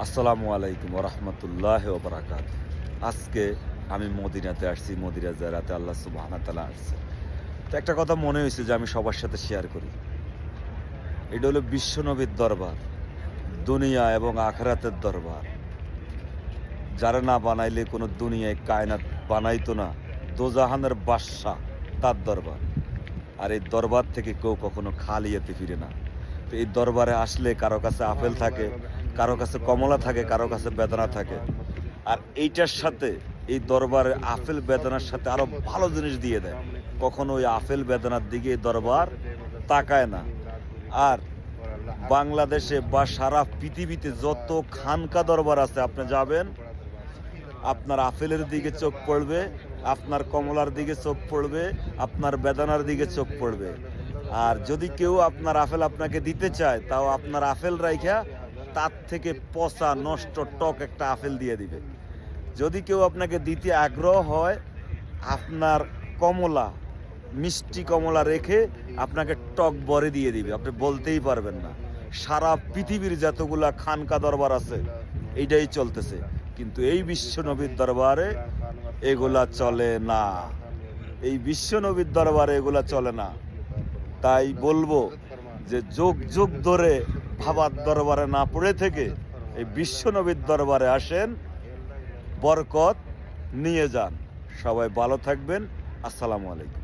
আসসালামু আলাইকুম ওয়া রাহমাতুল্লাহি ওয়া বারাকাতুহু। আজকে আমি মদিনাতে আসছি, মদিনা জিয়ারাতে আল্লাহ সুবহানাহু ওয়া তাআলা আসছে। তো একটা কথা মনে হইছে যে আমি সবার সাথে শেয়ার করি। এটা হলো বিশ্বনবীর দরবার, দুনিয়া এবং আখিরাতের দরবার। যারা না বানাইলে কোনো দুনিয়ায় কায়নাত বানাইতো না। দোজাহানের বাদশা তার দরবার। আর এই দরবার থেকে কেউ কখনো খালি হাতে ফিরে না। তো এই দরবারে আসলে কারো কাছে আপেল থাকে, কারো কাছে কমলা থাকে, কারো কাছে বেদনা থাকে। আর এইটার সাথে এই দরবারে আপেল বেদনার সাথে আরো ভালো জিনিস দিয়ে দেয়। কখনো ওই আপেল বেদনার দিকে এই দরবার তাকায় না। আর বাংলাদেশে বা সারা পৃথিবীতে যত খানকা দরবার আছে আপনি যাবেন, আপনার আপেলের দিকে চোখ পড়বে, আপনার কমলার দিকে চোখ পড়বে, আপনার বেদানার দিকে চোখ পড়বে। আর যদি কেউ আপনার আপেল আপনাকে দিতে চায়, তাও আপনার আপেল রাইখা তার থেকে পচা নষ্ট টক একটা আপেল দিয়ে দিবে। যদি কেউ আপনাকে দিতে আগ্রহ হয়, আপনার কমলা, মিষ্টি কমলা রেখে আপনাকে টক বরে দিয়ে দিবে, আপনি বলতেই পারবেন না। সারা পৃথিবীর যতগুলা খানকা দরবার আছে এইটাই চলতেছে, কিন্তু এই বিশ্বনবীর দরবারে এগুলা চলে না। এই বিশ্বনবীর দরবারে এগুলা চলে না। তাই বলবো যে যুগ যুগ ধরে ভাবার দরবারে না পড়ে থেকে এই বিশ্বনবীর দরবারে আসেন, বরকত নিয়ে যান। সবাই ভালো থাকবেন। আসসালামু আলাইকুম।